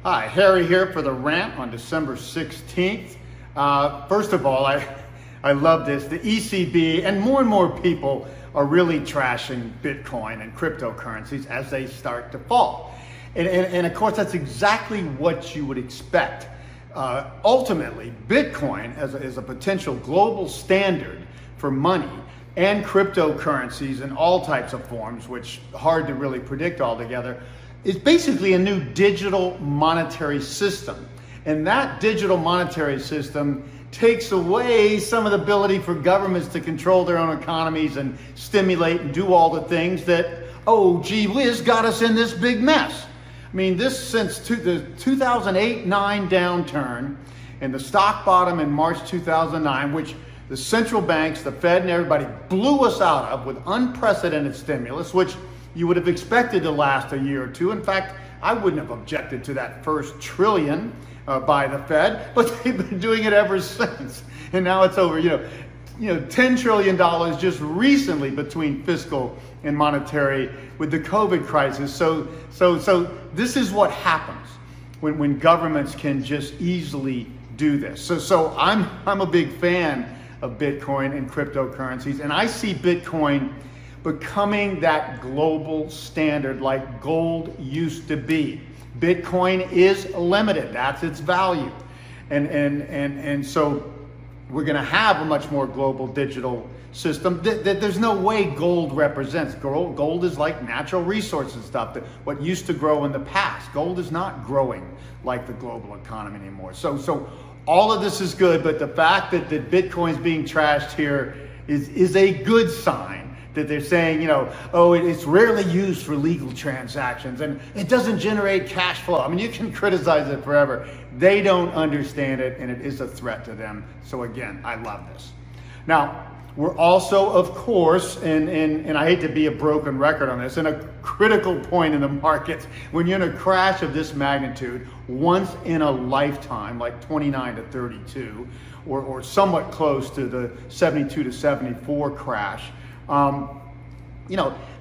Hi, Harry here for the Rant on December 16th. First of all, I love this. The ECB and more people are really trashing Bitcoin and cryptocurrencies as they start to fall. And of course, that's exactly what you would expect. Ultimately, Bitcoin as a potential global standard for money and cryptocurrencies in all types of forms, which hard to really predict altogether, is basically a new digital monetary system. And that digital monetary system takes away some of the ability for governments to control their own economies and stimulate and do all the things that, oh gee whiz, got us in this big mess. I mean, this since the 2008-9 downturn and the stock bottom in March 2009, which the central banks, the Fed and everybody blew us out of with unprecedented stimulus, which you would have expected to last a year or two. In fact, I wouldn't have objected to that first trillion by the Fed, but they've been doing it ever since. And now it's over, $10 trillion just recently between fiscal and monetary with the COVID crisis. So this is what happens when governments can just easily do this. So I'm a big fan of Bitcoin and cryptocurrencies, and I see Bitcoin becoming that global standard like gold used to be. Bitcoin is limited, that's its value. And so we're gonna have a much more global digital system that there's no way gold represents. Gold is like natural resources stuff, what used to grow in the past. Gold is not growing like the global economy anymore. So all of this is good, but the fact that Bitcoin's being trashed here is a good sign. That they're saying, it's rarely used for legal transactions and it doesn't generate cash flow. I mean, you can criticize it forever. They don't understand it, and it is a threat to them. So again, I love this. Now, we're also, of course, and I hate to be a broken record on this, in a critical point in the markets. When you're in a crash of this magnitude, once in a lifetime, like 29 to 32, or somewhat close to the 72 to 74 crash,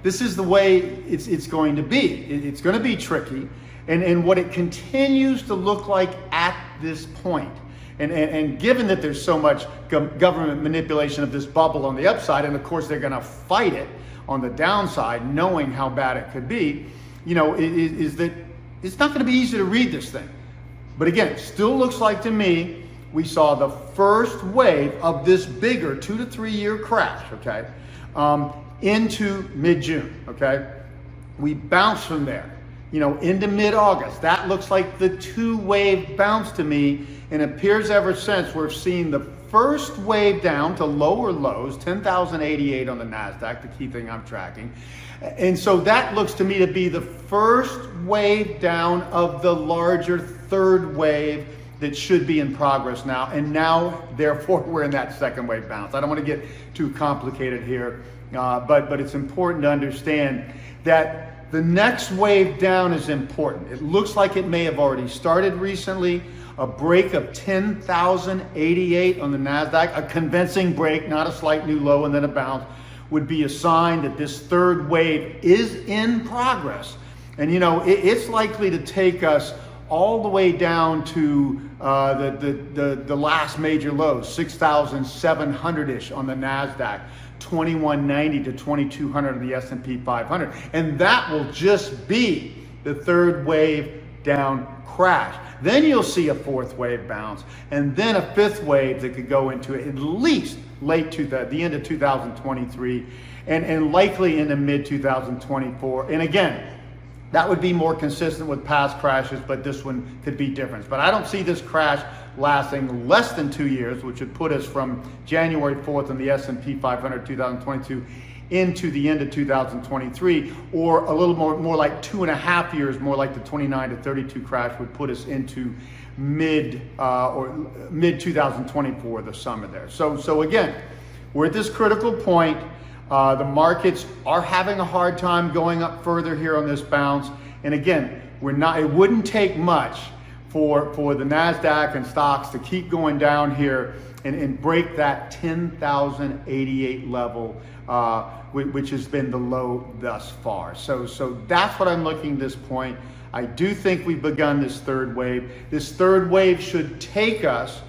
this is the way it's going to be. It's going to be tricky, and what it continues to look like at this point. And given that there's so much government manipulation of this bubble on the upside, and of course they're going to fight it on the downside, knowing how bad it could be, is that it's not going to be easy to read this thing. But again, still looks like to me we saw the first wave of this bigger 2 to 3 year crash, okay, into mid-June, okay? We bounced from there, into mid-August. That looks like the 2-wave bounce to me, and appears ever since we've seen the first wave down to lower lows, 10,088 on the NASDAQ, the key thing I'm tracking. And so that looks to me to be the first wave down of the larger third wave that should be in progress now. And now, therefore, we're in that second wave bounce. I don't want to get too complicated here, but it's important to understand that the next wave down is important. It looks like it may have already started recently. A break of 10,088 on the NASDAQ, a convincing break, not a slight new low and then a bounce, would be a sign that this third wave is in progress. And it's likely to take us all the way down to the last major low, 6,700-ish on the NASDAQ, 2190 to 2200 on the S&P 500. And that will just be the third wave down crash. Then you'll see a fourth wave bounce, and then a fifth wave that could go into at least the end of 2023, and likely into mid-2024. And again, that would be more consistent with past crashes, but this one could be different. But I don't see this crash lasting less than 2 years, which would put us from January 4th on the S&P 500 2022 into the end of 2023, or a little more like 2.5 years, more like the 29 to 32 crash would put us into mid 2024, the summer there. So again, we're at this critical point. The markets are having a hard time going up further here on this bounce. And again, it wouldn't take much for the NASDAQ and stocks to keep going down here and break that 10,088 level which has been the low thus far. So that's what I'm looking at this point. I do think we've begun this third wave. This third wave should take us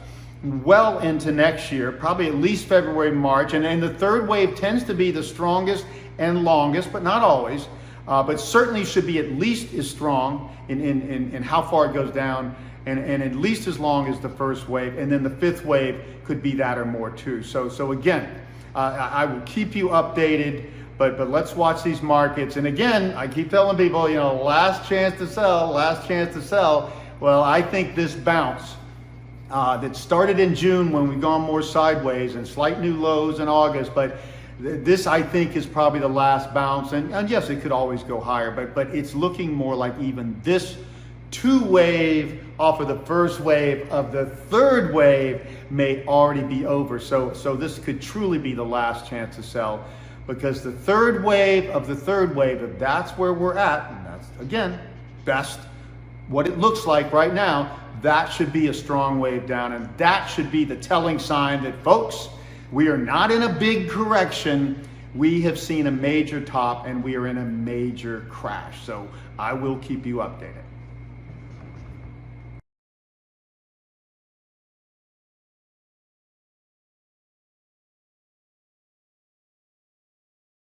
well into next year, probably at least February, March. And the third wave tends to be the strongest and longest, but not always, but certainly should be at least as strong in how far it goes down, and at least as long as the first wave. And then the fifth wave could be that or more too. So again, I will keep you updated, but let's watch these markets. And again, I keep telling people, last chance to sell, last chance to sell. Well, I think this bounce that started in June when we've gone more sideways and slight new lows in August, but this I think is probably the last bounce. And yes, it could always go higher, but it's looking more like even this two wave off of the first wave of the third wave may already be over. So this could truly be the last chance to sell, because the third wave of the third wave, if that's where we're at, and that's again best what it looks like right now, that should be a strong wave down, and that should be the telling sign that, folks, we are not in a big correction. We have seen a major top and we are in a major crash. So I will keep you updated.